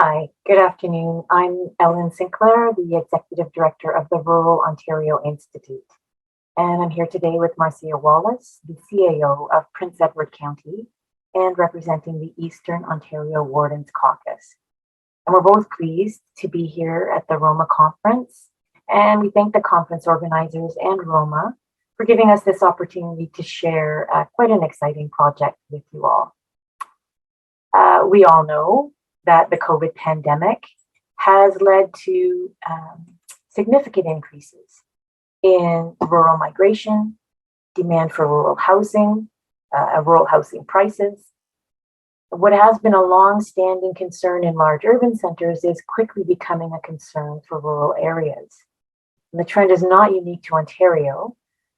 Hi, good afternoon. I'm Ellen Sinclair, the Executive Director of the Rural Ontario Institute. And I'm here today with Marcia Wallace, the CAO of Prince Edward County and representing the Eastern Ontario Wardens Caucus. And we're both pleased to be here at the Roma conference. And we thank the conference organizers and Roma for giving us this opportunity to share quite an exciting project with you all. We all know that the COVID pandemic has led to significant increases in rural migration, demand for rural housing prices. What has been a long-standing concern in large urban centers is quickly becoming a concern for rural areas. And the trend is not unique to Ontario.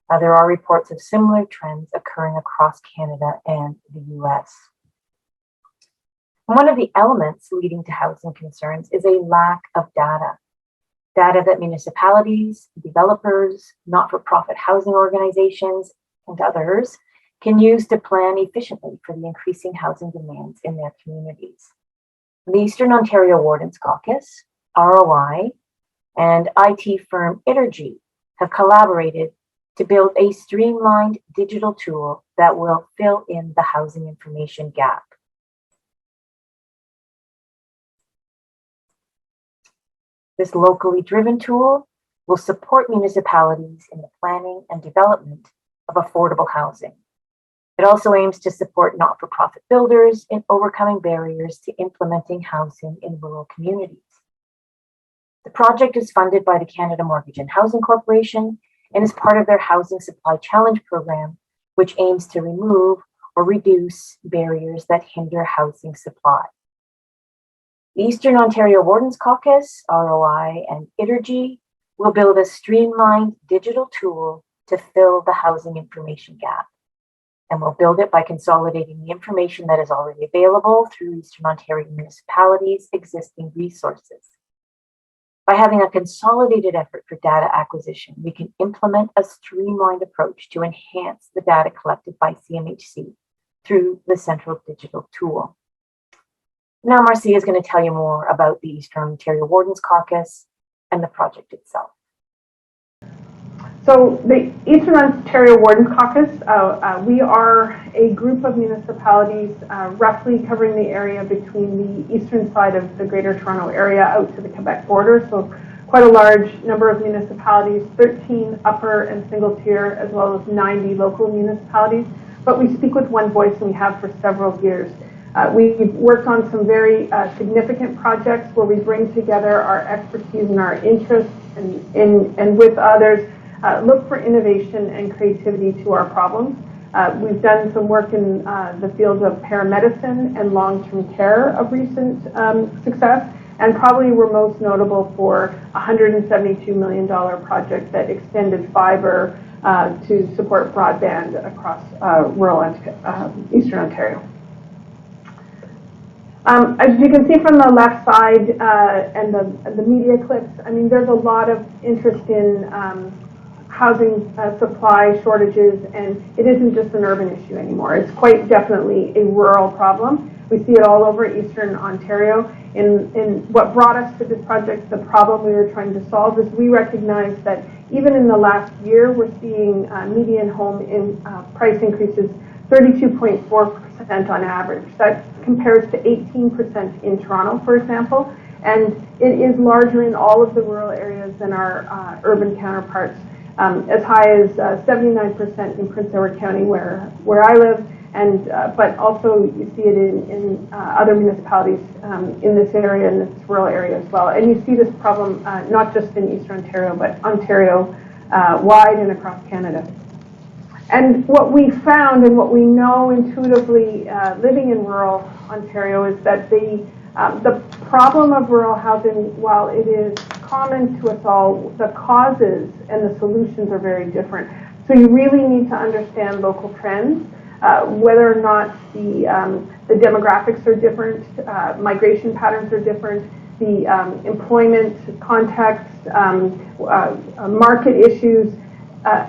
There are reports of similar trends occurring across Canada and the US. One of the elements leading to housing concerns is a lack of data that municipalities, developers, not-for-profit housing organizations, and others can use to plan efficiently for the increasing housing demands in their communities. The Eastern Ontario Wardens Caucus, ROI, and IT firm Itergy have collaborated to build a streamlined digital tool that will fill in the housing information gap. This locally driven tool will support municipalities in the planning and development of affordable housing. It also aims to support not-for-profit builders in overcoming barriers to implementing housing in rural communities. The project is funded by the Canada Mortgage and Housing Corporation and is part of their Housing Supply Challenge program, which aims to remove or reduce barriers that hinder housing supply. The Eastern Ontario Wardens Caucus, ROI, and Itergy will build a streamlined digital tool to fill the housing information gap. And we'll build it by consolidating the information that is already available through Eastern Ontario municipalities' existing resources. By having a consolidated effort for data acquisition, we can implement a streamlined approach to enhance the data collected by CMHC through the central digital tool. Now, Marcia is going to tell you more about the Eastern Ontario Wardens Caucus and the project itself. So the Eastern Ontario Wardens Caucus, we are a group of municipalities roughly covering the area between the eastern side of the Greater Toronto Area out to the Quebec border. So quite a large number of municipalities, 13 upper and single tier, as well as 90 local municipalities. But we speak with one voice, and we have for several years. We've worked on some very significant projects where we bring together our expertise and our interests and with others look for innovation and creativity to our problems. We've done some work in the field of paramedicine and long-term care of recent success, and probably we're most notable for a $172 million project that extended fiber to support broadband across rural Eastern Ontario. As you can see from the left side and the media clips, I mean, there's a lot of interest in housing supply shortages, and it isn't just an urban issue anymore. It's quite definitely a rural problem. We see it all over Eastern Ontario. And what brought us to this project, the problem we were trying to solve, is we recognize that even in the last year, we're seeing median home price increases 32.4% on average. That compares to 18% in Toronto, for example, and it is larger in all of the rural areas than our urban counterparts, as high as 79% in Prince Edward County, where I live, and but also you see it in other municipalities in this area, in this rural area as well. And you see this problem not just in Eastern Ontario, but Ontario wide and across Canada. And what we found and what we know intuitively living in rural Ontario is that the problem of rural housing, while it is common to us all, the causes and the solutions are very different. So you really need to understand local trends, whether or not the demographics are different, migration patterns are different, the employment context, market issues,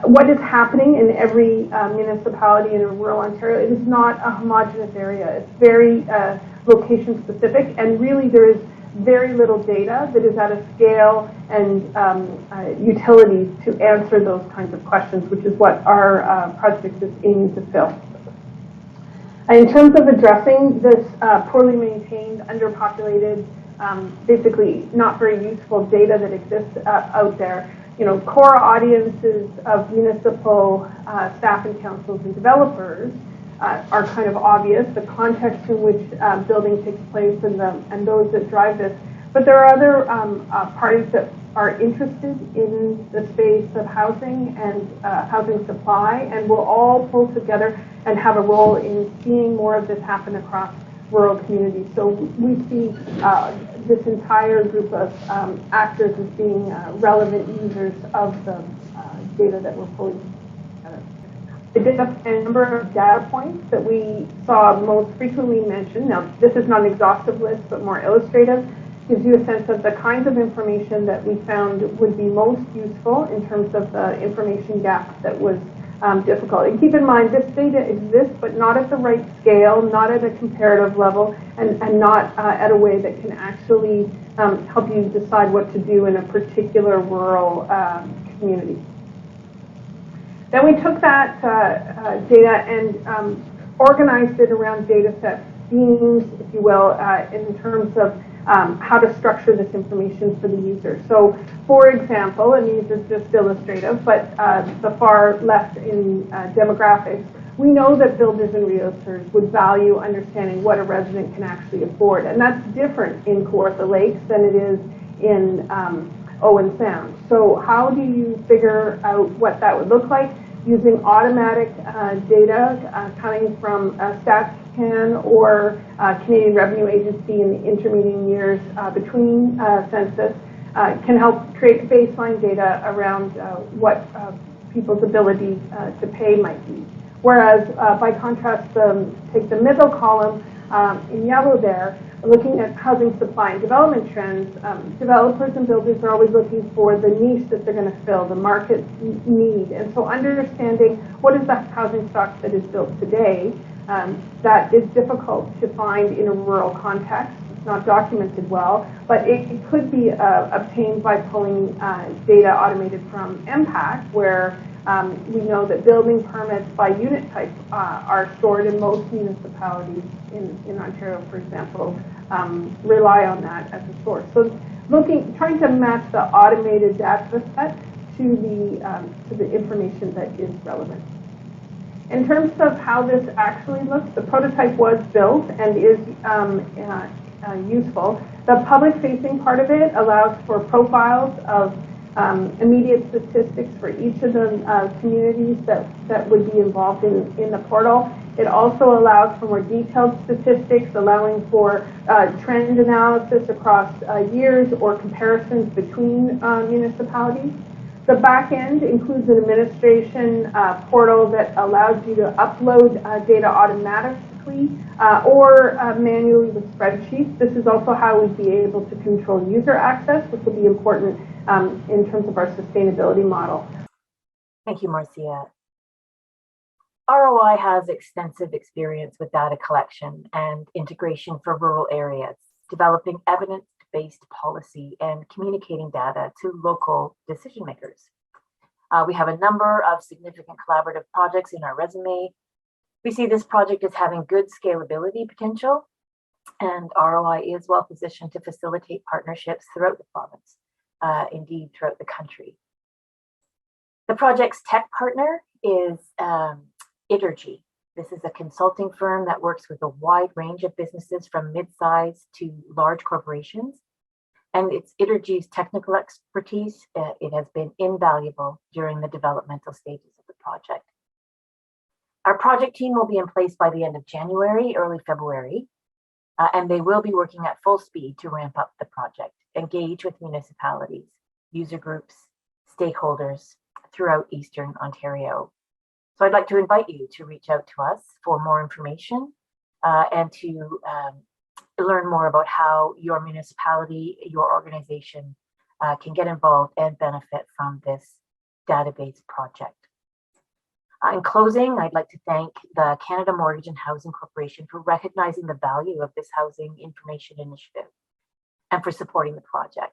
what is happening in every municipality in rural Ontario. It is not a homogenous area. It's very location specific, and really there is very little data that is at a scale and utility to answer those kinds of questions, which is what our project is aiming to fill. In terms of addressing this poorly maintained, underpopulated, basically not very useful data that exists out there, core audiences of municipal staff and councils and developers are kind of obvious, the context in which building takes place and those that drive this. But there are other parties that are interested in the space of housing and housing supply, and will all pull together and have a role in seeing more of this happen across rural communities. So we see this entire group of actors as being relevant users of the data that we're pulling together. I did a number of data points that we saw most frequently mentioned. Now, this is not an exhaustive list, but more illustrative. Gives you a sense of the kinds of information that we found would be most useful in terms of the information gap that was difficult. And keep in mind, this data exists, but not at the right scale, not at a comparative level, and not at a way that can actually help you decide what to do in a particular rural community. Then we took that data and organized it around data set themes, if you will, in terms of how to structure this information for the user. So, for example, and these are just illustrative, but the far left in demographics, we know that builders and realtors would value understanding what a resident can actually afford, and that's different in Kawartha Lakes than it is in Owen Sound. So how do you figure out what that would look like? Using automatic data coming from StatsCan or Canadian Revenue Agency in the intermediate years between census can help create baseline data around what people's ability to pay might be. Whereas, by contrast, take the middle column in yellow there, looking at housing supply and development trends, developers and builders are always looking for the niche that they're going to fill, the market need. And so understanding what is the housing stock that is built today, that is difficult to find in a rural context. It's not documented well, but it could be obtained by pulling data automated from MPAC, where we know that building permits by unit type are stored in most municipalities in Ontario, for example, rely on that as a source. So trying to match the automated data set to the information that is relevant. In terms of how this actually looks, the prototype was built and is useful. The public-facing part of it allows for profiles of immediate statistics for each of the communities that would be involved in the portal. It also allows for more detailed statistics, allowing for trend analysis across years or comparisons between municipalities. The back end includes an administration portal that allows you to upload data automatically or manually with spreadsheets. This is also how we'd be able to control user access, which will be important in terms of our sustainability model. Thank you, Marcia. ROI has extensive experience with data collection and integration for rural areas, developing evidence-based policy and communicating data to local decision makers. We have a number of significant collaborative projects in our resume. We see this project as having good scalability potential, and ROI is well positioned to facilitate partnerships throughout the province, indeed throughout the country. The project's tech partner is Itergy. This is a consulting firm that works with a wide range of businesses from mid-size to large corporations. And it's Itergy's technical expertise. It has been invaluable during the developmental stages of the project. Our project team will be in place by the end of January, early February, and they will be working at full speed to ramp up the project, engage with municipalities, user groups, stakeholders throughout Eastern Ontario. So I'd like to invite you to reach out to us for more information and to learn more about how your municipality, your organization can get involved and benefit from this database project. In closing, I'd like to thank the Canada Mortgage and Housing Corporation for recognizing the value of this housing information initiative and for supporting the project.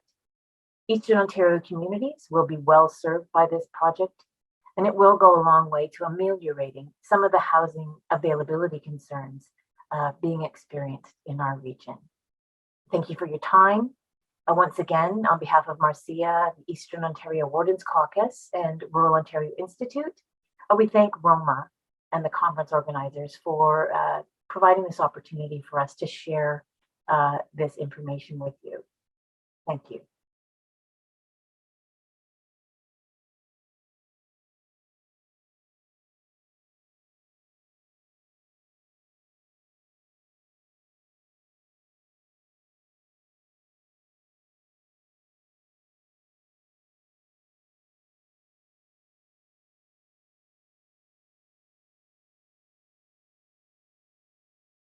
Eastern Ontario communities will be well served by this project, and it will go a long way to ameliorating some of the housing availability concerns being experienced in our region. Thank you for your time. Once again, on behalf of Marcia, the Eastern Ontario Wardens Caucus, and Rural Ontario Institute, we thank Roma and the conference organizers for providing this opportunity for us to share this information with you. Thank you.